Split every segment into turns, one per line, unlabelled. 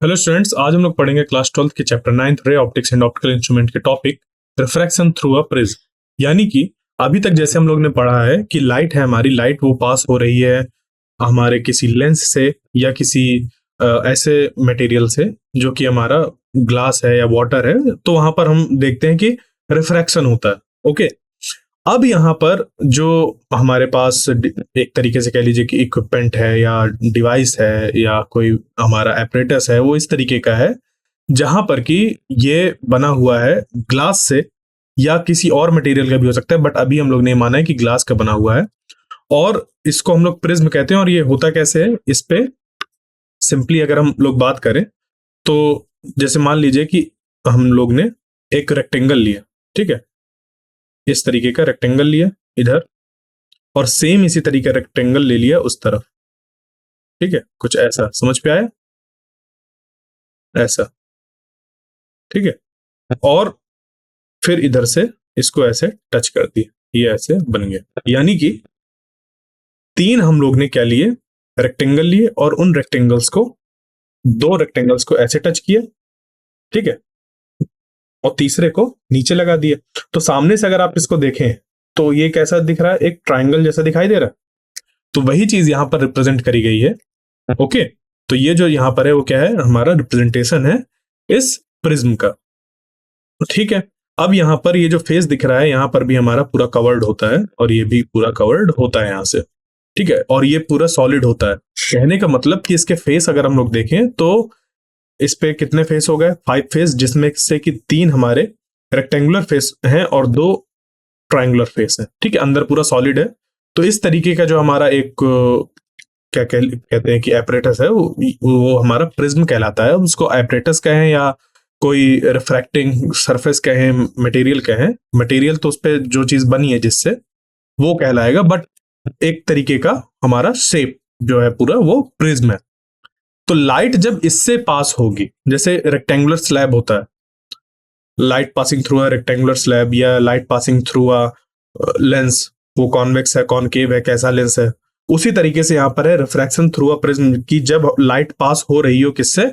Hello students, आज हम लोग पढ़ेंगे क्लास 12 के chapter 9 ray optics and optical instrument के topic refraction through a prism. यानी कि अभी तक जैसे हम लोग ने पढ़ा है कि लाइट है, हमारी लाइट वो पास हो रही है हमारे किसी लेंस से या किसी ऐसे मटेरियल से जो कि हमारा ग्लास है या वाटर है, तो वहां पर हम देखते हैं कि रिफ्रैक्शन होता है। ओके, अब यहाँ पर जो हमारे पास एक तरीके से कह लीजिए कि इक्विपमेंट है या डिवाइस है या कोई हमारा एपरेटस है, वो इस तरीके का है जहां पर कि ये बना हुआ है ग्लास से या किसी और मटेरियल का भी हो सकता है, बट अभी हम लोग ने माना है कि ग्लास का बना हुआ है और इसको हम लोग प्रिज्म कहते हैं। और ये होता कैसे है, इस पे सिंपली अगर हम लोग बात करें तो जैसे मान लीजिए कि हम लोग ने एक रेक्टेंगल लिया, ठीक है, इस तरीके का रेक्टेंगल लिया इधर और सेम इसी तरीके का रेक्टेंगल ले लिया उस तरफ, ठीक है, कुछ ऐसा समझ पे आया, ऐसा, ठीक है। और फिर इधर से इसको ऐसे टच कर दिया, ये ऐसे बन गया। यानी कि तीन हम लोग ने क्या लिए, रेक्टेंगल लिए और उन रेक्टेंगल्स को, दो रेक्टेंगल्स को ऐसे टच किया, ठीक है, और तीसरे को नीचे लगा दिया। तो सामने से अगर आप इसको देखें तो ये कैसा दिख रहा है, एक ट्राइंगल जैसा दिखाई दे रहा है। तो वही चीज यहां पर रिप्रेजेंट करी गई है। ओके, तो ये जो यहां पर है वो क्या है, हमारा रिप्रेजेंटेशन है इस प्रिज्म का, ठीक है। अब यहां पर ये जो फेस दिख रहा है, यहां पर भी हमारा पूरा कवर्ड होता है और ये भी पूरा कवर्ड होता है यहां से, ठीक है, और ये पूरा सॉलिड होता है। कहने का मतलब कि इसके फेस अगर हम लोग देखें तो इस पे कितने फेस हो गए, 5 फेस, जिसमें से कि 3 हमारे रेक्टेंगुलर फेस हैं और 2 ट्राइंगुलर फेस है, ठीक है, अंदर पूरा सॉलिड है। तो इस तरीके का जो हमारा एक कहते हैं कि एपरेटस है, वो हमारा प्रिज्म कहलाता है। उसको एपरेटस कहें या कोई रिफ्रैक्टिंग सरफेस कहें, मटेरियल कहें, मटेरियल तो उस पर जो चीज बनी है जिससे वो कहलाएगा, बट एक तरीके का हमारा शेप जो है पूरा वो प्रिज्म है। तो लाइट जब इससे पास होगी, जैसे रेक्टेंगुलर स्लैब होता है, light passing through a rectangular slab या light passing through a lens, वो कॉन्वेक्स है, कॉनकेव है, कैसा लेंस है, उसी तरीके से यहां पर है रिफ्रैक्शन थ्रू अ प्रिज्म की जब लाइट पास हो रही हो किससे,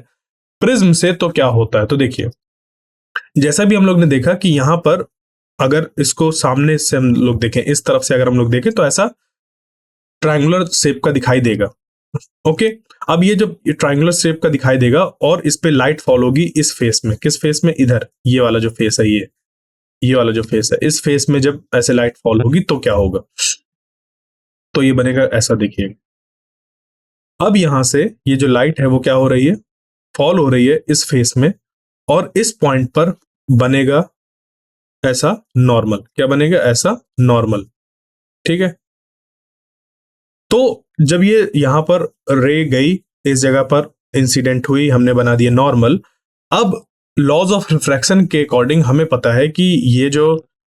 प्रिज्म से, तो क्या होता है। तो देखिए, जैसा भी हम लोग ने देखा कि यहां पर अगर इसको सामने से हम लोग देखें, इस तरफ से अगर हम लोग देखें तो ऐसा ट्रायंगुलर शेप का दिखाई देगा। ओके, अब ये जब ट्रायंगुलर शेप का दिखाई देगा और इस पे लाइट फॉल होगी इस फेस में, किस फेस में, इधर, ये वाला जो फेस है, ये वाला जो फेस है, इस फेस में जब ऐसे लाइट फॉल होगी तो क्या होगा, तो ये बनेगा ऐसा, देखिए। अब यहां से ये जो लाइट है वो क्या हो रही है, फॉल हो रही है इस फेस में और इस पॉइंट पर बनेगा ऐसा नॉर्मल, क्या बनेगा, ऐसा नॉर्मल, ठीक है। तो जब ये यहां पर रे गई, इस जगह पर इंसिडेंट हुई, हमने बना दिया नॉर्मल। अब लॉज ऑफ रिफ्रैक्शन के अकॉर्डिंग हमें पता है कि ये जो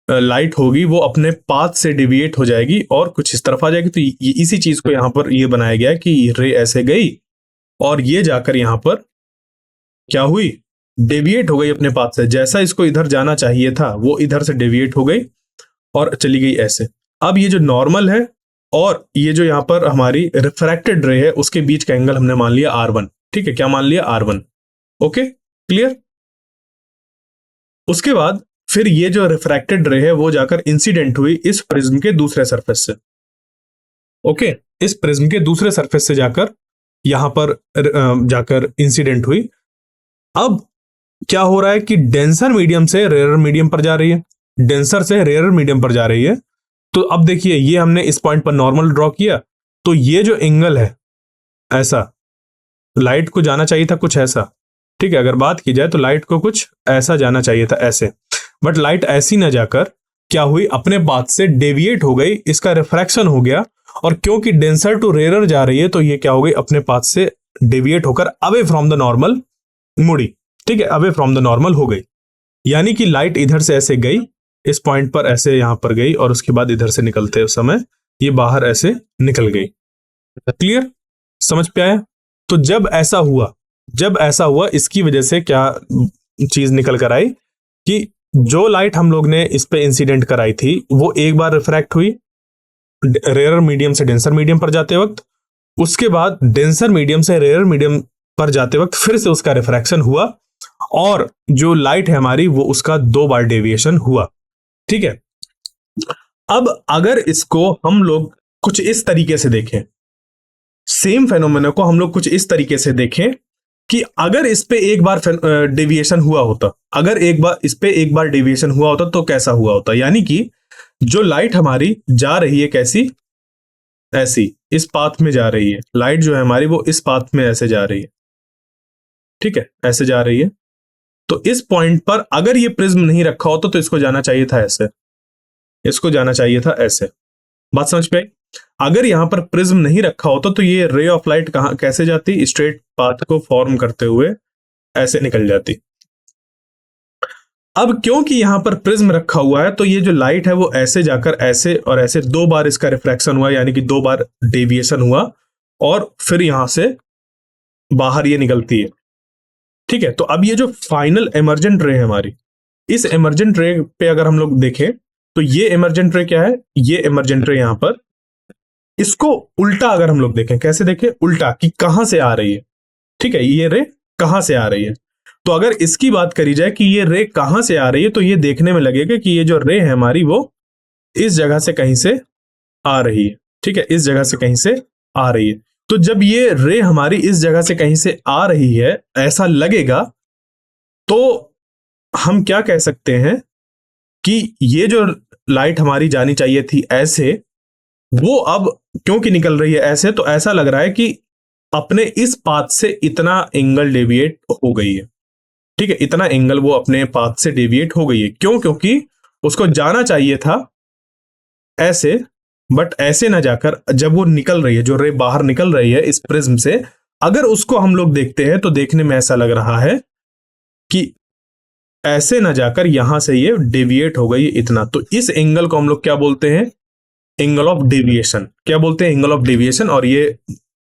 लाइट होगी वो अपने पाथ से डिविएट हो जाएगी और कुछ इस तरफ आ जाएगी। तो इसी चीज को यहां पर ये बनाया गया कि रे ऐसे गई और ये जाकर यहां पर क्या हुई, डेविएट हो गई अपने पाथ से, जैसा इसको इधर जाना चाहिए था वो इधर से डेविएट हो गई और चली गई ऐसे। अब ये जो नॉर्मल है और ये जो यहां पर हमारी रिफ्रैक्टेड रे है उसके बीच का एंगल हमने मान लिया R1, ठीक है, क्या मान लिया, R1। Okay, clear. उसके बाद फिर ये जो रिफ्रैक्टेड रे है वो जाकर इंसिडेंट हुई इस प्रिज्म के दूसरे सरफेस से। ओके, इस प्रिज्म के दूसरे सरफेस से जाकर यहां पर जाकर इंसिडेंट हुई। अब क्या हो रहा है कि डेंसर मीडियम से रेयर मीडियम पर जा रही है, डेंसर से रेयर मीडियम पर जा रही है। तो अब देखिए, ये हमने इस पॉइंट पर नॉर्मल ड्रॉ किया, तो ये जो एंगल है ऐसा, लाइट को जाना चाहिए था कुछ ऐसा, ठीक है, अगर बात की जाए तो लाइट को कुछ ऐसा जाना चाहिए था, ऐसे, बट लाइट ऐसी ना जाकर क्या हुई, अपने पाथ से डेविएट हो गई, इसका रिफ्रैक्शन हो गया। और क्योंकि डेंसर टू रेयर जा रही है तो ये क्या हो गई, अपने पाथ से डेविएट होकर अवे फ्रॉम द नॉर्मल मुड़ी, ठीक है, अवे फ्रॉम द नॉर्मल हो गई। यानी कि लाइट इधर से ऐसे गई, इस पॉइंट पर ऐसे यहां पर गई और उसके बाद इधर से निकलते समय ये बाहर ऐसे निकल गई। क्लियर, समझ पे आया। तो जब ऐसा हुआ इसकी वजह से क्या चीज निकल कर आई कि जो लाइट हम लोग ने इस पे इंसिडेंट कराई थी वो एक बार रिफ्रैक्ट हुई रेयर मीडियम से डेंसर मीडियम पर जाते वक्त, उसके बाद डेंसर मीडियम से रेयर मीडियम पर जाते वक्त फिर से उसका रिफ्रैक्शन हुआ और जो लाइट है हमारी वो उसका 2 बार डेविएशन हुआ। ठीक है, अब अगर इसको हम लोग कुछ इस तरीके से देखें, सेम फेनोमेना को हम लोग कुछ इस तरीके से देखें कि अगर इस पे एक बार डेविएशन हुआ होता, अगर इस पे एक बार डेविएशन हुआ होता तो कैसा हुआ होता। यानी कि जो लाइट हमारी जा रही है कैसी, ऐसी इस पाथ में जा रही है, लाइट जो है हमारी वो इस पाथ में ऐसे जा रही है, ठीक है, ऐसे जा रही है। तो इस पॉइंट पर अगर ये प्रिज्म नहीं रखा होता तो इसको जाना चाहिए था ऐसे, इसको जाना चाहिए था ऐसे। बात समझ पे आई? अगर यहां पर प्रिज्म नहीं रखा होता तो ये रे ऑफ लाइट कहां कैसे जाती, स्ट्रेट पाथ को फॉर्म करते हुए ऐसे निकल जाती। अब क्योंकि यहां पर प्रिज्म रखा हुआ है तो ये जो लाइट है वो ऐसे जाकर ऐसे और ऐसे 2 बार इसका रिफ्रैक्शन हुआ, यानी कि 2 बार डेविएशन हुआ और फिर यहां से बाहर ये निकलती है। ठीक है, तो अब ये जो फाइनल एमर्जेंट रे है हमारी, इस एमर्जेंट रे पे अगर हम लोग देखें तो ये एमर्जेंट रे क्या है, ये एमर्जेंट रे यहां पर, इसको उल्टा अगर हम लोग देखें, कैसे देखें, उल्टा कि कहां से आ रही है। ठीक है, ये रे कहां से आ रही है, तो अगर इसकी बात करी जाए कि ये रे कहां से आ रही है तो ये देखने में लगेगा कि ये जो रे है हमारी वो इस जगह से कहीं से आ रही है। ठीक है, इस जगह से कहीं से आ रही है। तो जब ये रे हमारी इस जगह से कहीं से आ रही है ऐसा लगेगा तो हम क्या कह सकते हैं कि ये जो लाइट हमारी जानी चाहिए थी ऐसे, वो अब क्योंकि निकल रही है ऐसे, तो ऐसा लग रहा है कि अपने इस पाथ से इतना एंगल डेविएट हो गई है। ठीक है, इतना एंगल वो अपने पाथ से डेविएट हो गई है। क्यों? क्योंकि उसको जाना चाहिए था ऐसे, बट ऐसे ना जाकर जब वो निकल रही है, जो रे बाहर निकल रही है इस प्रिज्म से, अगर उसको हम लोग देखते हैं तो देखने में ऐसा लग रहा है कि ऐसे ना जाकर यहां से ये डेविएट हो गई इतना। तो इस एंगल को हम लोग क्या बोलते हैं, एंगल ऑफ डेविएशन। क्या बोलते हैं, एंगल ऑफ डेविएशन। और ये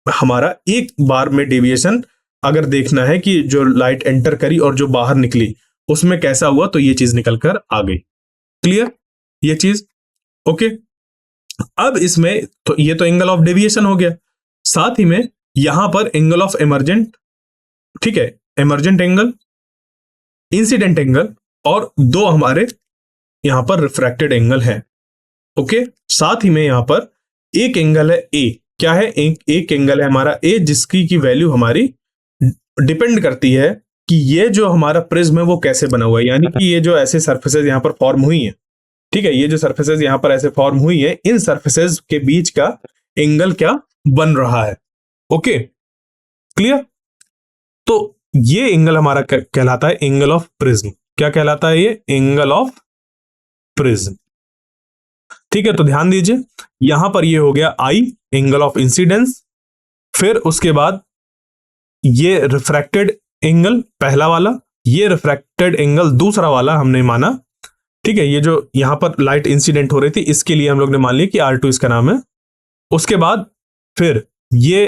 हमारा एक बार में डेविएशन अगर देखना है कि जो लाइट एंटर करी और जो बाहर निकली उसमें कैसा हुआ, तो ये चीज निकल कर आ गई। क्लियर ये चीज? ओके, अब इसमें तो ये तो एंगल ऑफ डेविएशन हो गया, साथ ही में यहां पर एंगल ऑफ एमर्जेंट, ठीक है, एमर्जेंट एंगल, इंसिडेंट एंगल और 2 हमारे यहां पर रिफ्रैक्टेड एंगल है। ओके, साथ ही में यहां पर एक एंगल है ए। क्या है? एक एंगल है हमारा ए, जिसकी की वैल्यू हमारी डिपेंड करती है कि ये जो हमारा प्रिज्म है वो कैसे बना हुआ है। यानी कि ये जो ऐसे सरफेसेस यहां पर फॉर्म हुई है, ठीक है, ये जो सरफेसेस यहां पर ऐसे फॉर्म हुई है, इन सरफेसेस के बीच का एंगल क्या बन रहा है। Okay, clear? तो ये एंगल हमारा कहलाता है एंगल ऑफ प्रिज्म। क्या कहलाता है ये? Angle of prism. ठीक है, तो ध्यान दीजिए, यहां पर ये हो गया आई, एंगल ऑफ इंसिडेंस। फिर उसके बाद ये रिफ्रैक्टेड एंगल पहला वाला, ये रिफ्रैक्टेड एंगल दूसरा वाला हमने माना। ठीक है, ये जो यहां पर लाइट इंसिडेंट हो रही थी इसके लिए हम लोग ने मान लिया कि R2 इसका नाम है। उसके बाद फिर ये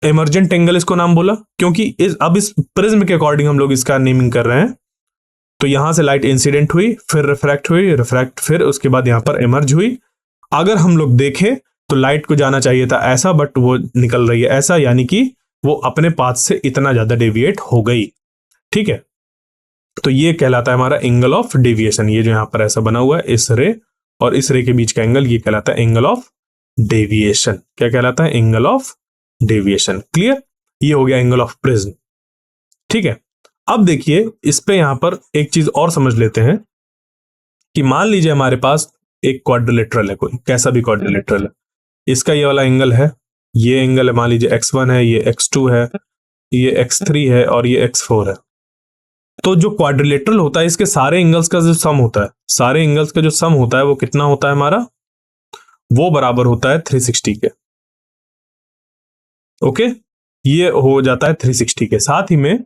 एमर्जेंट एंगल इसको नाम बोला, क्योंकि अब इस प्रिज्म के अकॉर्डिंग हम लोग इसका नेमिंग कर रहे हैं। तो यहां से लाइट इंसिडेंट हुई, फिर रिफ्रैक्ट हुई, रिफ्रैक्ट, फिर उसके बाद यहां पर एमर्ज हुई। अगर हम लोग देखें तो लाइट को जाना चाहिए था ऐसा, बट वो निकल रही है ऐसा, यानी कि वो अपने पाथ से इतना ज्यादा डेविएट हो गई। ठीक है, तो ये कहलाता है हमारा एंगल ऑफ डेविएशन। ये जो यहां पर ऐसा बना हुआ है, इस रे और इस रे के बीच का एंगल, ये कहलाता है एंगल ऑफ डेविएशन। क्या कहलाता है? Angle of deviation. क्लियर? ये हो गया एंगल ऑफ प्रिज्म। ठीक है, अब देखिए इस पे यहां पर एक चीज और समझ लेते हैं कि मान लीजिए हमारे पास एक क्वाड्रिलेटरल है, कोई कैसा भी क्वाड्रिलेटरल है, इसका ये वाला एंगल है, ये एंगल है, मान लीजिए x1 है, ये x2 है, ये x3 है और ये x4 है। तो जो क्वाड्रिलेटरल होता है इसके सारे एंगल्स का जो सम होता है, सारे एंगल्स का जो सम होता है वो कितना होता है हमारा? वो बराबर होता है 360 के। ओके, ये हो जाता है 360 के। साथ ही में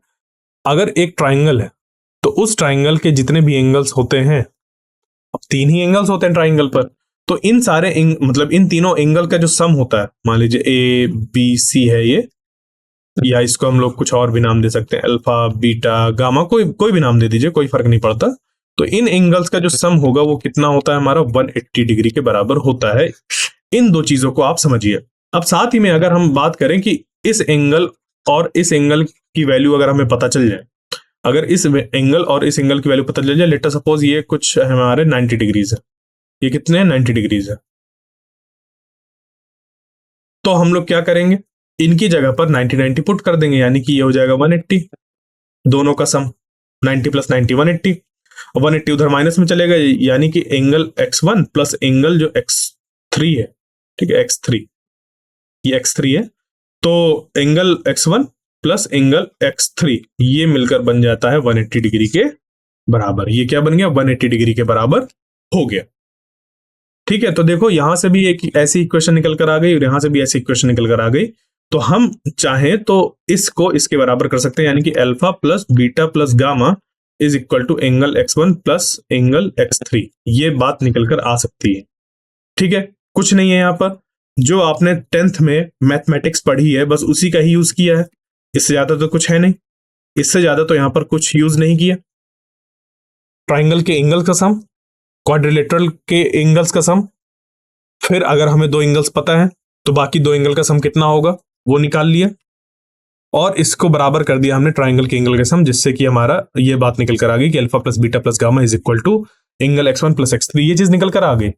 अगर एक ट्राइंगल है तो उस ट्राइंगल के जितने भी एंगल्स होते हैं, अब 3 ही एंगल्स होते हैं ट्राइंगल पर, तो इन सारे मतलब इन तीनों एंगल का जो सम होता है, मान लीजिए ए बी सी है ये, या इसको हम लोग कुछ और भी नाम दे सकते हैं, अल्फा बीटा गामा, कोई भी नाम दे दीजिए, कोई फर्क नहीं पड़ता। तो इन एंगल्स का जो सम होगा वो कितना होता है हमारा? 180 डिग्री के बराबर होता है। इन 2 चीजों को आप समझिए। अब साथ ही में अगर हम बात करें कि इस एंगल और इस एंगल की वैल्यू अगर हमें पता चल जाए, अगर इस एंगल और इस एंगल की वैल्यू पता चल जाए, लेट अस सपोज ये कुछ हमारे 90 डिग्रीज है, ये कितने हैं 90 डिग्रीज है, तो हम लोग क्या करेंगे, इनकी जगह पर 90 90 पुट कर देंगे, यानी कि ये हो जाएगा 180, दोनों का सम 90 प्लस 90 180, 180 उधर माइनस में चलेगा, यानी कि एंगल x1 प्लस एंगल जो x3 है, ठीक है x3, ये x3 है, तो angle x1 plus angle x3 ये मिलकर बन जाता है 180 डिग्री के बराबर। ये क्या बन गया, 180 डिग्री के बराबर हो गया। ठीक है, तो देखो यहां से भी एक ऐसी इक्वेशन निकल कर आ गई और यहां से भी ऐसी इक्वेशन निकल कर आ गई, तो हम चाहें तो इसको इसके बराबर कर सकते हैं, यानी कि alpha plus beta plus gamma is equal to angle x1 plus angle x3, ये बात निकल कर आ सकती है। ठीक है, कुछ नहीं है यहां पर, जो आपने 10th में मैथमेटिक्स पढ़ी है बस उसी का ही यूज किया है, इससे ज्यादा तो कुछ है नहीं, इससे ज्यादा तो यहां पर कुछ यूज नहीं किया। ट्राइंगल के एंगल का सम, क्वाड्रिलेटरल के एंगल्स का सम, फिर अगर हमें दो एंगल्स पता है तो बाकी दो एंगल का सम कितना होगा वो निकाल लिया, और इसको बराबर कर दिया हमने ट्राइंगल के एंगल का सम, जिससे कि हमारा ये बात निकल कर आ गई कि alpha plus beta plus gamma is equal to angle x1 plus x3, ये चीज निकल कर आ गई।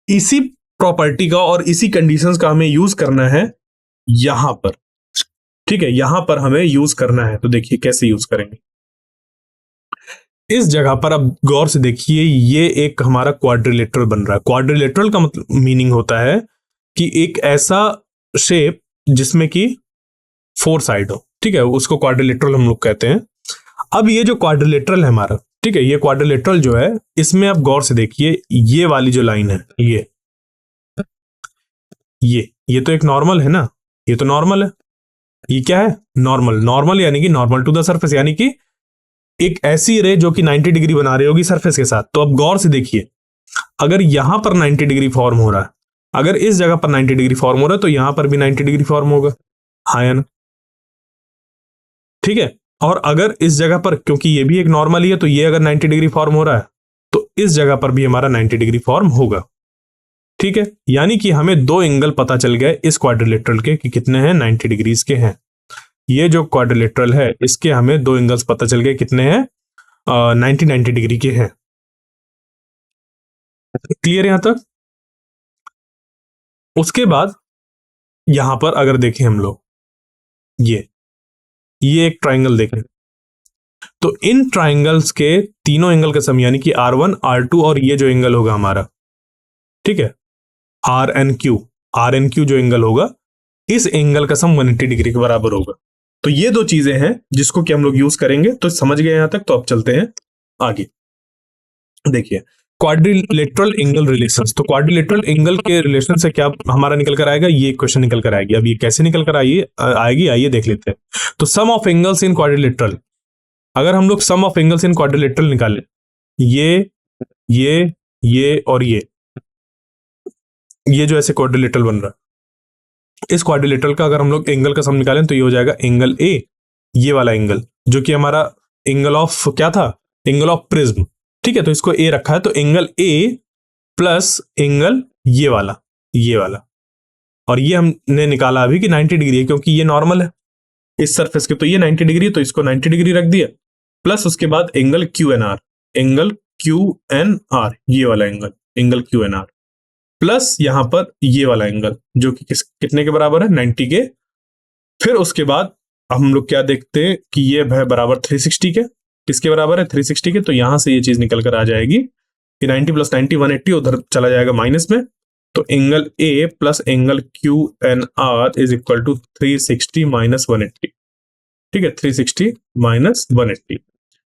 इसी प्रॉपर्टी का और इसी कंडीशंस का हमें यूज करना है यहां पर। ठीक है, यहां पर हमें यूज करना है, तो देखिए कैसे यूज करेंगे। इस जगह पर अब गौर से देखिए, ये एक हमारा क्वाड्रिलेटरल बन रहा है। क्वाड्रिलेटरल का मतलब मीनिंग होता है कि एक ऐसा शेप जिसमें कि 4 साइड हो, ठीक है, उसको क्वाड्रिलेटरल हम लोग कहते हैं। अब ये जो क्वाड्रिलेटरल है हमारा, ठीक है, ये क्वाड्रिलेटरल जो है, इसमें आप गौर से देखिए, ये वाली जो लाइन है, ये तो एक नॉर्मल है ना, ये तो नॉर्मल है, ये क्या है नॉर्मल, नॉर्मल यानी कि नॉर्मल टू द सरफेस, यानी कि एक ऐसी रे जो कि 90 डिग्री बना रही होगी सरफेस के साथ। तो अब गौर से देखिए, अगर यहां पर 90 डिग्री फॉर्म हो रहा है, अगर इस जगह पर 90 डिग्री फॉर्म हो रहा है, तो यहां पर भी 90 डिग्री फॉर्म होगा, हाँ या ना। ठीक है, और अगर इस जगह पर, क्योंकि ये भी एक नॉर्मल ही है, तो ये अगर 90 डिग्री फॉर्म हो रहा है तो इस जगह पर भी हमारा 90 डिग्री फॉर्म होगा। ठीक है, यानी कि हमें दो एंगल पता चल गए इस क्वाड्रिलेटरल के कि कितने हैं, 90 डिग्रीज के हैं। ये जो क्वाड्रिलेटरल है इसके हमें दो एंगल्स पता चल गए, कितने हैं, 90 डिग्री के हैं। क्लियर यहां तक। उसके बाद यहां पर अगर देखें हम लोग, ये एक ट्राइंगल देखें, तो इन ट्राइंगल्स के तीनों एंगल का सम, यानी कि R1 R2 और ये जो एंगल होगा हमारा, ठीक है, RNQ जो एंगल होगा, इस एंगल का सम 180 डिग्री के बराबर होगा। तो ये दो चीजें हैं जिसको कि हम लोग यूज करेंगे। तो समझ गए यहां तक, तो अब चलते हैं आगे। देखिए क्वाड्रिलेटरल एंगल रिलेशंस, तो क्वाड्रिलेटरल एंगल के रिलेशन से क्या हमारा निकल कर आएगा, ये क्वेश्चन निकल कर आएगी। अब ये कैसे निकल कर आएगी आइए देख लेते हैं। तो सम ऑफ एंगल्स इन क्वाड्रिलेटरल, अगर हम लोग सम ऑफ एंगल्स इन क्वाड्रिलेटरल निकालें, ये और ये जो ऐसे क्वाड्रिलेटरल बन रहा है, इस क्वाड्रिलेटरल का अगर हम लोग एंगल का सम निकालें तो ये हो जाएगा एंगल ए, ये वाला एंगल जो कि हमारा एंगल ऑफ क्या था, एंगल ऑफ प्रिज्म। ठीक है, तो इसको ए रखा है, तो एंगल ए प्लस एंगल ये वाला, और ये हमने निकाला अभी कि 90 डिग्री है, क्योंकि ये नॉर्मल है इस सरफेस के, तो ये 90 डिग्री, तो इसको 90 डिग्री रख दिया, प्लस उसके बाद एंगल क्यू एन आर, ये वाला angle Q N R, plus यहां पर ये वाला एंगल जो कि कितने के बराबर है, 90 के। फिर उसके बाद हम लोग क्या देखते हैं कि ये है बराबर 360 के, किसके बराबर है, 360 के। तो यहां से ये चीज निकल कर आ जाएगी कि 90 प्लस 90 180, उधर चला जाएगा माइनस में, तो angle A plus angle Q N R is equal to 360 minus 180। ठीक है, 360 माइनस 180,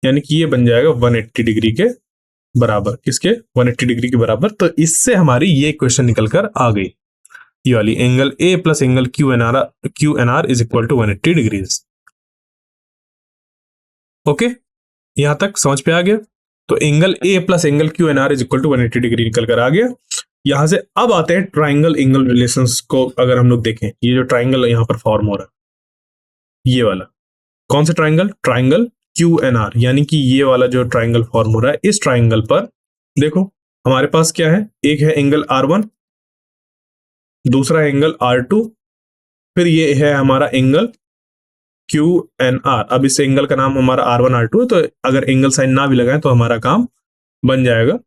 यानी कि ये बन जाएगा 180 डिग्री के बराबर, किसके, 180 डिग्री के बराबर। तो इससे हमारी ये क्वेश्चन निकल कर आ गई, ये वाली angle A plus angle Q N R is equal to 180 degrees. Okay, यहां तक समझ पे आ गया। तो angle A plus angle Q N R is equal to 180 degree निकल कर आ गया। यहां से अब आते हैं ट्राइंगल एंगल रिलेशंस को। अगर हम लोग देखें, ये जो ट्राइंगल यहां पर फॉर्म हो रहा है, ये वाला कौन सा triangle, triangle Q N R, यानी कि ये वाला जो ट्राइंगल फॉर्म हो रहा है, इस ट्राइंगल पर देखो हमारे पास क्या है, एक है एंगल R1, दूसरा एंगल R2, फिर ये है हमारा एंगल क्यू एन आर। अब इस एंगल का नाम हमारा R1 R2 है, तो अगर एंगल साइन ना भी लगाए तो हमारा काम बन जाएगा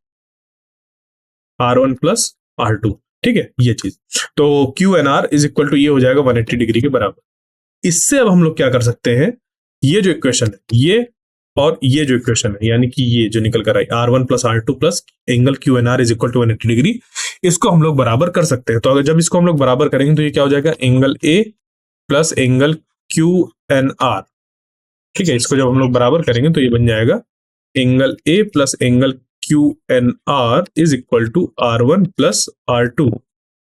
R1 प्लस R2। ठीक है, ये चीज। तो Q N R is equal to ये हो जाएगा 180 डिग्री के बराबर। इससे अब हम लोग क्या कर सकते हैं, ये जो इक्वेशन है ये और ये जो इक्वेशन है, यानी कि ये जो निकल कर आई R1 plus R2 plus angle Q N R is equal to 180 degree, इसको हम लोग बराबर कर सकते हैं। तो अगर जब इसको हम लोग बराबर करेंगे तो ये क्या हो जाएगा, angle A plus angle Q N R. ठीक है, इसको जब हम लोग बराबर करेंगे तो ये बन जाएगा angle A plus angle Q N R is equal to R1 plus R2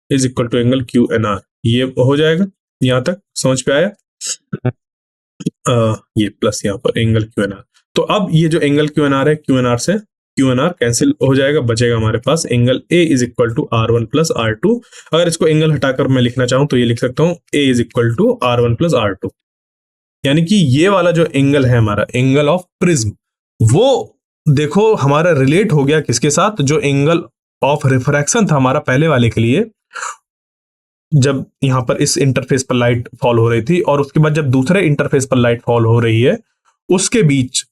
is equal to angle Q N R. ये हो जाएगा, यहां तक समझ पे आया? ये प्लस यहाँ पर एंगल क्यू एन आर। तो अब ये जो एंगल क्यू एन आर है, क्यू एन आर से क्यू एन आर कैंसिल हो जाएगा, बचेगा हमारे पास angle a is equal to R1 plus R2। अगर इसको एंगल हटाकर मैं लिखना चाहूं तो ये लिख सकता हूं a is equal to R1 plus R2। यानी कि ये वाला जो एंगल है हमारा एंगल ऑफ प्रिज्म, वो देखो हमारा रिलेट हो गया किसके साथ, जो एंगल ऑफ रिफ्रैक्शन था हमारा पहले वाले के लिए, जब यहां पर इस इंटरफेस पर लाइट फॉल हो रही थी और उसके बाद जब दूसरे इंटरफेस पर लाइट फॉल हो रही है, उसके बीच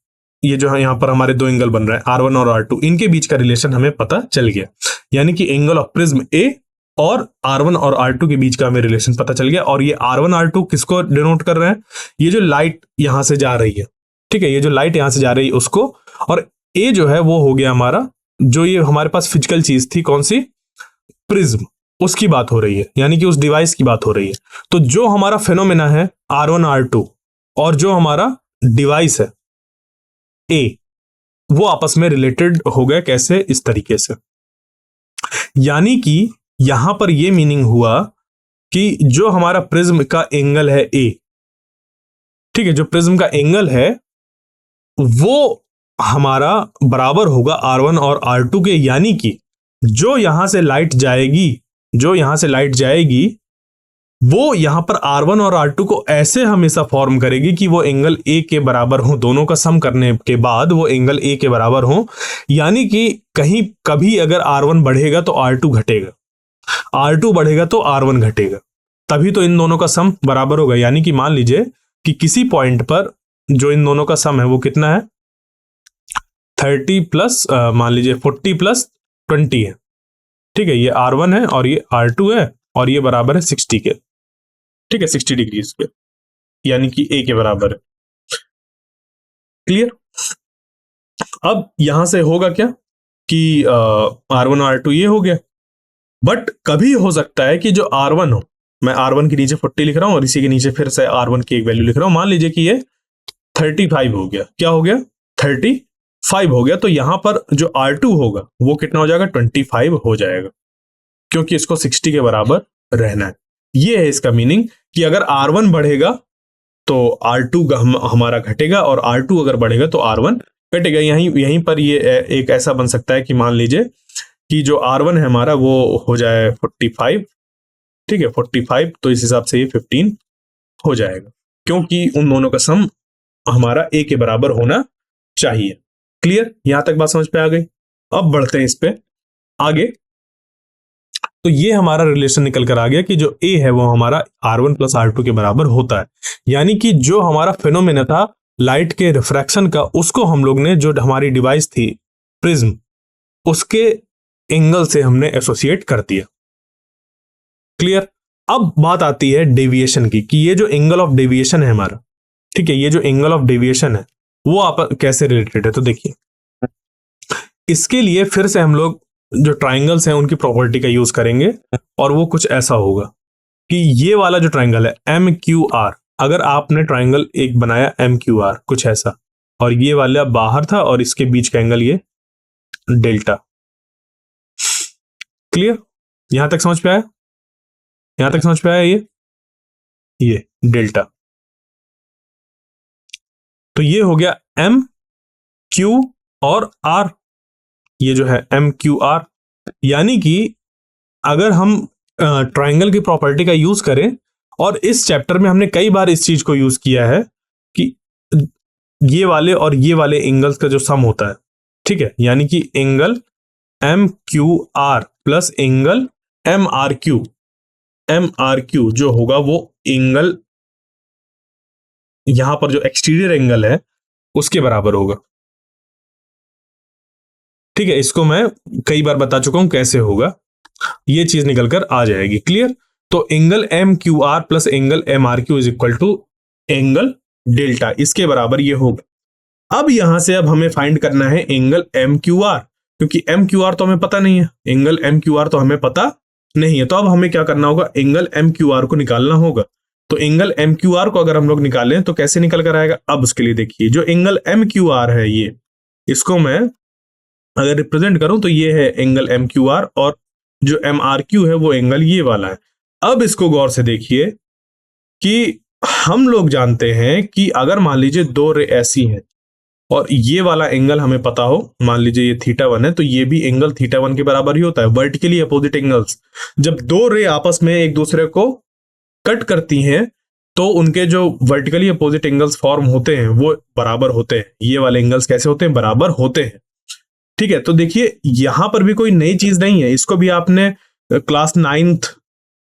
ये जो है यहां पर हमारे दो एंगल बन रहे हैं R1 और R2, इनके बीच का रिलेशन हमें पता चल गया। यानी कि एंगल ऑफ प्रिज्म ए और R1 और R2 के बीच का हमें रिलेशन पता चल गया। और ये R1 R2 किसको डिनोट कर रहे हैं, ये जो लाइट यहां से जा रही है, ठीक है, ये जो लाइट यहां से जा रही है उसको, और ए जो है वो हो गया हमारा, जो ये हमारे पास फिजिकल चीज थी कौन सी, प्रिज्म, उसकी बात हो रही है, यानी कि उस डिवाइस की बात हो रही है। तो जो हमारा फेनोमेना है R1 R2 और जो हमारा डिवाइस है ए, वो आपस में रिलेटेड हो गए, कैसे, इस तरीके से। यानी कि यहां पर ये मीनिंग हुआ कि जो हमारा प्रिज्म का एंगल है ए, ठीक है, जो प्रिज्म का एंगल है वो हमारा बराबर होगा R1 और R2 के। यानी कि जो यहां से लाइट जाएगी, जो यहां से लाइट जाएगी वो यहां पर R1 और R2 को ऐसे हमेशा फॉर्म करेगी कि वो एंगल ए के बराबर हो, दोनों का सम करने के बाद वो एंगल ए के बराबर हो। यानी कि कहीं कभी अगर R1 बढ़ेगा तो R2 घटेगा, R2 बढ़ेगा तो R1 घटेगा, तभी तो इन दोनों का सम बराबर होगा। यानी कि मान लीजिए कि किसी पॉइंट पर जो इन दोनों का सम है वो कितना है, 30 प्लस मान लीजिए 40 प्लस 20 है, ठीक है, ये R1 है और ये R2 है और ये बराबर है 60 के, ठीक है, 60 डिग्री के, यानी कि ए के बराबर है। क्लियर? अब यहां से होगा क्या कि R1 और R2 ये हो गया, बट कभी हो सकता है कि जो R1 हो, मैं R1 के नीचे 40 लिख रहा हूं और इसी के नीचे फिर से R1 की एक वैल्यू लिख रहा हूं, मान लीजिए कि ये 35 हो गया। क्या हो गया, 35 हो गया। तो यहां पर जो R2 होगा वो कितना हो जाएगा, 25 हो जाएगा, क्योंकि इसको 60 के बराबर रहना है। ये है इसका मीनिंग कि अगर R1 बढ़ेगा तो R2 हमारा घटेगा और R2 अगर बढ़ेगा तो R1 घटेगा। यहीं पर ये एक ऐसा बन सकता है कि मान लीजिए कि जो R1 है हमारा वो हो जाए 45, ठीक है, 45, तो इस हिसाब से ये 15 हो जाएगा, क्योंकि उन दोनों का सम हमारा ए के बराबर होना चाहिए। क्लियर? यहां तक बात समझ पे आ गई? अब बढ़ते हैं इस पे आगे। तो ये हमारा रिलेशन निकल कर आ गया कि जो ए है वो हमारा R1 प्लस R2 के बराबर होता है। यानी कि जो हमारा फिनोमेना था लाइट के रिफ्रैक्शन का, उसको हम लोग ने, जो हमारी डिवाइस थी प्रिज्म, उसके एंगल से हमने एसोसिएट कर दिया। क्लियर? अब बात आती है डेविएशन की, कि ये जो एंगल ऑफ डेविएशन है हमारा, ठीक है, ये जो एंगल ऑफ डेविएशन है वो आप कैसे रिलेटेड है। तो देखिए, इसके लिए फिर से हम लोग जो ट्राइंगल्स हैं उनकी प्रॉपर्टी का यूज करेंगे, और वो कुछ ऐसा होगा कि ये वाला जो ट्राइंगल है MQR, अगर आपने ट्राइंगल एक बनाया MQR कुछ ऐसा, और ये वाला बाहर था और इसके बीच का एंगल ये डेल्टा। क्लियर? यहां तक समझ पे आया? यहां तक समझ पे आया? ये डेल्टा। तो ये हो गया MQ और R, ये जो है MQR। यानी कि अगर हम ट्राइंगल की प्रॉपर्टी का यूज करें, और इस चैप्टर में हमने कई बार इस चीज को यूज किया है कि ये वाले और ये वाले एंगल्स का जो सम होता है, ठीक है, यानी कि angle MQR plus angle MRQ जो होगा वो एंगल यहां पर जो एक्सटीरियर एंगल है उसके बराबर होगा। ठीक है, इसको मैं कई बार बता चुका हूं कैसे होगा, ये चीज निकल कर आ जाएगी। क्लियर? तो angle M Q R plus angle M are Q is equal to angle delta, इसके बराबर ये होगा। अब यहां से अब हमें फाइंड करना है एंगल एम क्यू आर, क्योंकि एम क्यू आर तो हमें पता नहीं है, एंगल एम क्यू आर तो हमें पता नहीं है। तो अब हमें क्या करना होगा, एंगल एम क्यू आर को निकालना होगा। तो एंगल एम क्यू आर को अगर हम लोग निकालें तो कैसे निकल कर आएगा, अब उसके लिए देखिए, जो एंगल एम क्यू आर है ये, इसको मैं अगर रिप्रेजेंट करूं तो ये है एंगल एम क्यू आर, और जो एम आर क्यू है वो एंगल ये वाला है। अब इसको गौर से देखिए कि हम लोग जानते हैं कि अगर मान लीजिए दो रे ऐसी हैं और ये वाला एंगल हमें पता हो, मान लीजिए ये थीटा वन है, तो ये भी एंगल थीटा वन के बराबर ही होता है। वर्टिकली अपोजिट एंगल्स जब दो रे आपस में एक दूसरे को कट करती हैं तो उनके जो वर्टिकली अपोजिट एंगल्स फॉर्म होते हैं वो बराबर होते हैं। ये वाले एंगल्स कैसे होते हैं, बराबर होते हैं। ठीक है, तो देखिए यहां पर भी कोई नई चीज नहीं है, इसको भी आपने क्लास 9th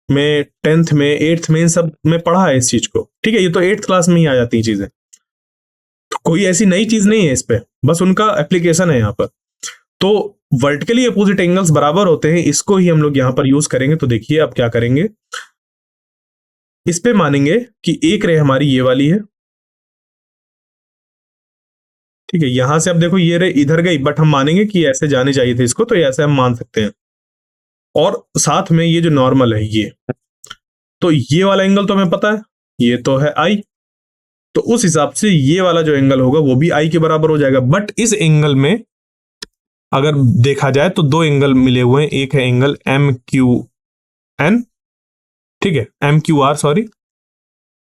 में, 10th में, 8th में, इन सब में पढ़ा है इस चीज को। ठीक है, ये तो 8th क्लास में ही आ जाती है चीजें, तो कोई ऐसी नई चीज नहीं है इस पे, बस उनका एप्लीकेशन है यहाँ पर। तो वर्टिकली अपोजिट एंगल्स बराबर होते हैं, इसको ही हम लोग यहां पर यूज करेंगे। तो देखिए अब क्या करेंगे, इस पे मानेंगे कि एक रे हमारी ये वाली है। ठीक है, यहां से अब देखो ये रे इधर गई, बट हम मानेंगे कि ऐसे जाने चाहिए थे इसको, तो ऐसे हम मान सकते हैं। और साथ में ये जो नॉर्मल है ये, तो ये वाला एंगल तो हमें पता है, ये तो है आई, तो उस हिसाब से ये वाला जो एंगल होगा वो भी आई के बराबर हो जाएगा। बट इस एंगल में अगर देखा जाए तो दो एंगल मिले हुए हैं, एक है एंगल एम क्यू एन, ठीक है, M Q R, sorry,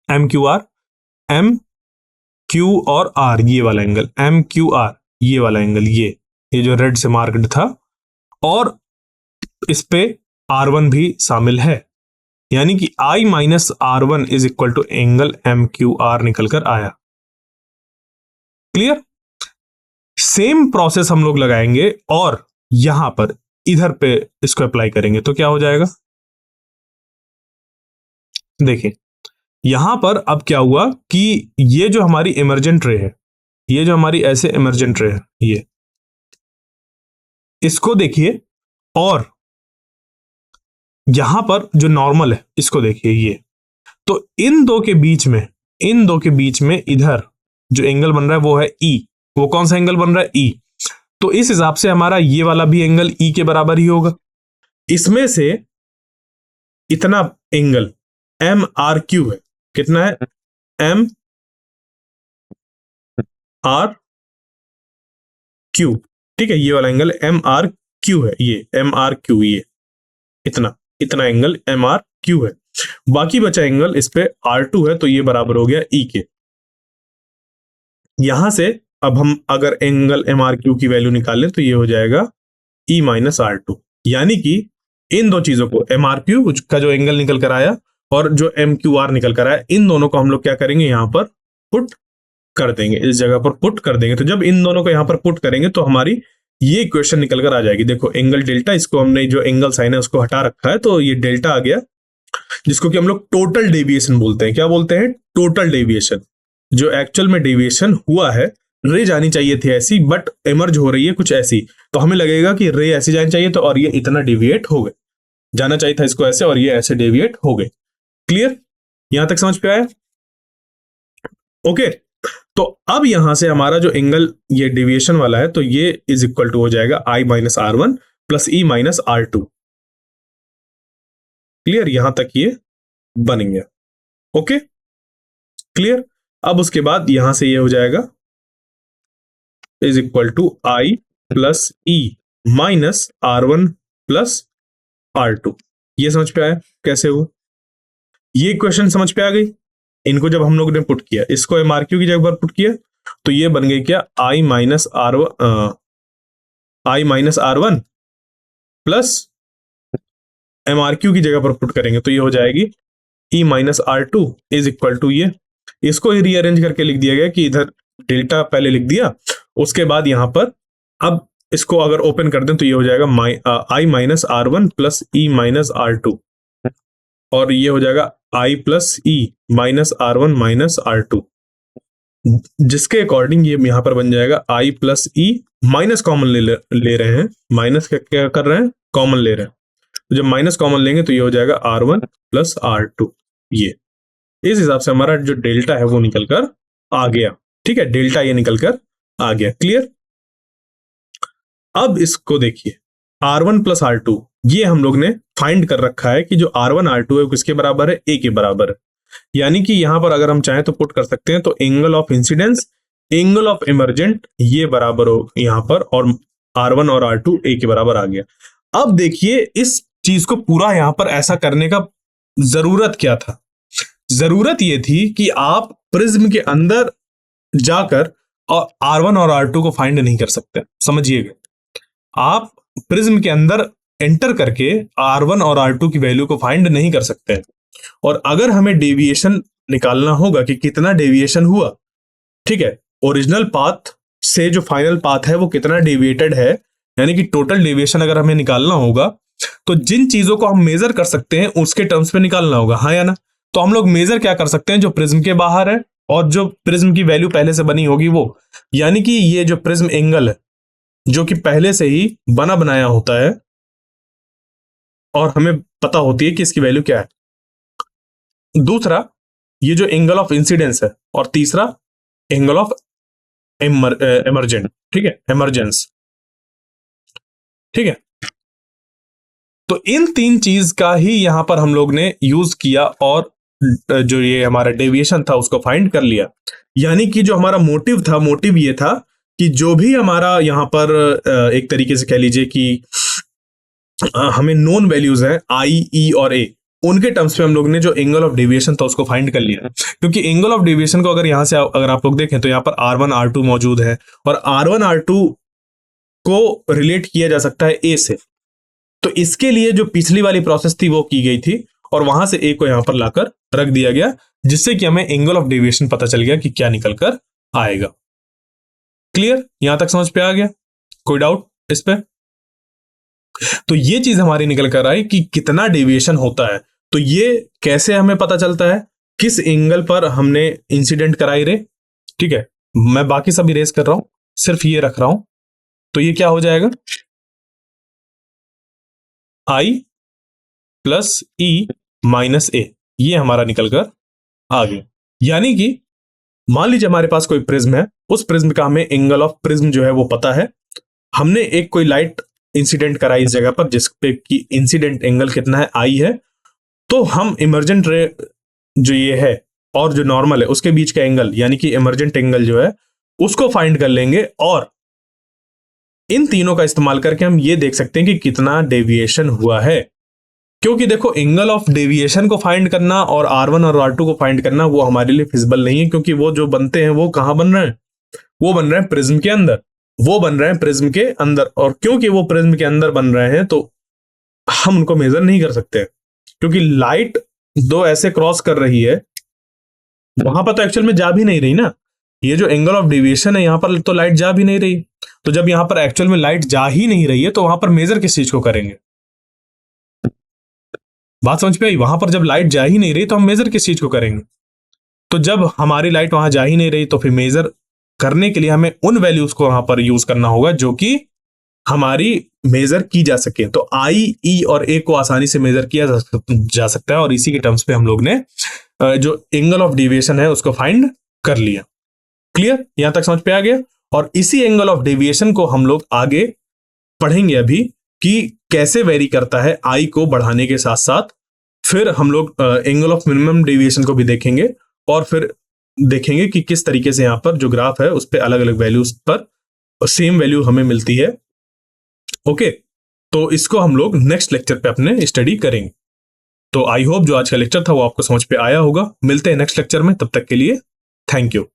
M Q R, M Q और आर, ये वाला एंगल एम क्यू आर, ये वाला एंगल, ये जो रेड से मार्क्ड था, और इस पे आर वन भी शामिल है, यानी कि i minus r one is equal to angle M Q r निकल कर आया। क्लियर? सेम प्रोसेस हम लोग लगाएंगे और यहां पर इधर पे इसको अप्लाई करेंगे तो क्या हो जाएगा, देखिए यहां पर अब क्या हुआ कि ये जो हमारी इमर्जेंट रे है, ये जो हमारी ऐसे इमर्जेंट रे है, ये इसको देखिए, और यहां पर जो नॉर्मल है इसको देखिए, ये तो इन दो के बीच में, इन दो के बीच में इधर जो एंगल बन रहा है वो है ई। वो कौन सा एंगल बन रहा है, ई। तो इस हिसाब से हमारा ये वाला भी एंगल ई के बराबर ही होगा। इसमें से इतना एंगल एम आर क्यू है, कितना है, एम आर क्यू। ठीक है, ये वाला एंगल एम आर क्यू है, ये एम आर क्यू, ये इतना इतना एंगल एम आर क्यू है। बाकी बचा एंगल इस पे आर टू है, तो ये बराबर हो गया ई के। यहां से अब हम अगर एंगल एम आर क्यू की वैल्यू निकालें तो ये हो जाएगा ई माइनस आर टू, यानी कि इन दो चीजों को, एम आर क्यू का जो एंगल निकल कर आया और जो एम क्यू आर निकल कर आया, इन दोनों को हम लोग क्या करेंगे, यहां पर पुट कर देंगे, इस जगह पर पुट कर देंगे। तो जब इन दोनों को यहां पर पुट करेंगे तो हमारी ये इक्वेशन निकल कर आ जाएगी। देखो एंगल डेल्टा, इसको हमने जो एंगल साइन है उसको हटा रखा है, तो ये डेल्टा आ गया, जिसको कि हम लोग टोटल डेविएशन बोलते हैं। क्या बोलते हैं, टोटल डेविएशन। जो एक्चुअल में डेविएशन हुआ है, रे जानी चाहिए थी ऐसी, बट इमर्ज हो रही है कुछ ऐसी, तो हमें लगेगा कि रे ऐसी जानी चाहिए, तो और ये इतना डेविएट हो गए, जाना चाहिए था इसको ऐसे, और ये ऐसे डेविएट हो गए। क्लियर? यहां तक समझ पे आया? ओके, तो अब यहां से हमारा जो एंगल ये डेविएशन वाला है, तो ये इज इक्वल टू हो जाएगा i minus r one plus e minus r two. Clear? यहां तक ये बन गया। Okay, clear? अब उसके बाद यहां से ये हो जाएगा is equal to i plus e minus r one plus r two. ये समझ पे आया कैसे हुआ? ये इक्वेशन समझ पे आ गई। इनको जब हम लोग ने पुट किया, इसको एम आर क्यू की जगह पर पुट किया, तो ये बन गई क्या, i minus r one plus m are q की जगह पर पुट करेंगे तो ये हो जाएगी e minus r two is equal to ये। इसको ही रीअरेंज करके लिख दिया गया कि इधर डेल्टा पहले लिख दिया, उसके बाद यहां पर अब इसको अगर ओपन कर दें तो ये हो जाएगा i minus r one plus e minus r two, और ये हो जाएगा i plus e minus r one minus r two. जिसके अकॉर्डिंग ये यहाँ पर बन जाएगा I plus e, minus common ले रहे हैं, माइनस क्या कर रहे हैं, कॉमन ले रहे हैं। तो जब माइनस कॉमन लेंगे तो ये हो जाएगा R1 प्लस R2। ये इस हिसाब से हमारा जो डेल्टा है वो निकल कर आ गया। ठीक है, डेल्टा ये निकल कर आ गया। क्लियर? अब इसको देखिए, R1 प्लस R2 ये हम लोग ने फाइंड कर रखा है कि जो R1 R2 है वो किसके बराबर है, A के बराबर है। यानी कि यहां पर अगर हम चाहें तो पुट कर सकते हैं, तो angle of incidence, angle of emergent ये बराबर हो यहां पर, और R1 और R2 A के बराबर आ गया। अब देखिए इस चीज को पूरा यहां पर ऐसा करने का जरूरत क्या था? जरूरत ये थी कि आप प्रिज्म के अंदर जाकर और R1 और R2 को फाइंड नहीं कर सकते। समझिएगा, आप प्रिज्म के अंदर एंटर करके R1 और R2 की वैल्यू को फाइंड नहीं कर सकते हैं। और अगर हमें डेविएशन निकालना होगा कि कितना डेविएशन हुआ, ठीक है, ओरिजिनल पाथ से जो फाइनल पाथ है वो कितना डेविएटेड है, यानी कि टोटल डेविएशन अगर हमें निकालना होगा तो जिन चीजों को हम मेजर कर सकते हैं उसके टर्म्स में निकालना होगा, हाँ या ना? तो हम लोग मेजर क्या कर सकते हैं, जो प्रिज्म के बाहर है और जो प्रिज्म की वैल्यू पहले से बनी होगी वो, यानी कि ये जो प्रिज्म एंगल है जो कि पहले से ही बना बनाया होता है और हमें पता होती है कि इसकी वैल्यू क्या है। दूसरा ये जो एंगल ऑफ इंसिडेंस है, और तीसरा एंगल ऑफ इमर्जेंट, ठीक है, इमरजेंस। ठीक है, तो इन तीन चीज का ही यहां पर हम लोग ने यूज किया और जो ये हमारा डेविएशन था उसको फाइंड कर लिया। यानी कि जो हमारा मोटिव था, मोटिव ये था कि जो भी हमारा यहां पर एक तरीके से कह लीजिए कि हमें नोन वैल्यूज हैं I, E और A, उनके टर्म्स में हम लोग ने जो एंगल ऑफ डेविएशन था उसको फाइंड कर लिया। क्योंकि एंगल ऑफ डेविएशन को अगर यहां से अगर आप लोग देखें तो यहां पर R1 R2 मौजूद है और R1 R2 को रिलेट किया जा सकता है A से। तो इसके लिए जो पिछली वाली प्रोसेस थी वो की गई थी और वहां से A को यहां पर लाकर रख दिया गया, जिससे कि हमें एंगल ऑफ डेविएशन पता चल गया कि क्या निकल कर आएगा। क्लियर? यहां तक समझ पे आ गया? कोई डाउट इस पे? तो ये चीज हमारी निकल कर आई कि कितना डेविएशन होता है। तो ये कैसे हमें पता चलता है, किस एंगल पर हमने इंसिडेंट कराई रे। ठीक है, मैं बाकी सब इरेज कर रहा हूं, सिर्फ ये रख रहा हूं। तो ये क्या हो जाएगा, I प्लस ई माइनस ए, ये हमारा निकल कर आ गया। यानी कि मान लीजिए हमारे पास कोई प्रिज्म है, उस प्रिज्म का हमें एंगल ऑफ प्रिज्म जो है वो पता है। हमने एक कोई लाइट इंसिडेंट कराई इस जगह पर जिस पे कि इंसिडेंट एंगल कितना है, I है। तो हम इमर्जेंट रे जो ये है और जो नॉर्मल है उसके बीच का एंगल, यानी कि इमर्जेंट एंगल जो है उसको फाइंड कर लेंगे और इन तीनों का इस्तेमाल करके हम ये देख सकते हैं कि कितना डेविएशन हुआ है। क्योंकि देखो, एंगल ऑफ डेविएशन को फाइंड करना और R1 और R2 को फाइंड करना वो हमारे लिए फिजिबल नहीं है, क्योंकि वो जो बनते हैं वो कहां बन रहे हैं, वो बन रहे हैं प्रिज्म के अंदर, वो बन रहे हैं प्रिज्म के अंदर। और क्योंकि वो प्रिज्म के अंदर बन रहे हैं तो हम उनको मेजर नहीं कर सकते, क्योंकि लाइट दो ऐसे क्रॉस कर रही है, वहां पर तो एक्चुअल में जा भी नहीं रही ना। ये जो एंगल ऑफ डेविएशन है यहां पर तो लाइट जा भी नहीं रही। तो जब यहां पर एक्चुअल में लाइट जा ही नहीं रही है तो वहां पर मेजर किस चीज को करेंगे? बात समझ पे आई? वहां पर जब लाइट जा ही नहीं रही तो हम मेजर किस चीज को करेंगे? तो जब हमारी लाइट वहां जा ही नहीं रही तो फिर मेजर करने के लिए हमें उन वैल्यूज को वहां पर यूज करना होगा जो कि हमारी मेजर की जा सके। तो I, E और A को आसानी से मेजर किया जा सकता है और इसी के टर्म्स पे हम लोग ने जो एंगल ऑफ डेविएशन है उसको फाइंड कर लिया। क्लियर? यहां तक समझ पे आ गया? और इसी एंगल ऑफ डेविएशन को हम लोग आगे पढ़ेंगे अभी कि कैसे वेरी करता है I को बढ़ाने के साथ साथ। फिर हम लोग एंगल ऑफ मिनिमम डेविएशन को भी देखेंगे और फिर देखेंगे कि किस तरीके से यहां पर जो ग्राफ है उस पर अलग अलग वैल्यूज पर सेम वैल्यू हमें मिलती है। ओके, तो इसको हम लोग नेक्स्ट लेक्चर पे अपने स्टडी करेंगे। तो आई होप जो आज का लेक्चर था वो आपको समझ पे आया होगा। मिलते हैं नेक्स्ट लेक्चर में, तब तक के लिए थैंक यू।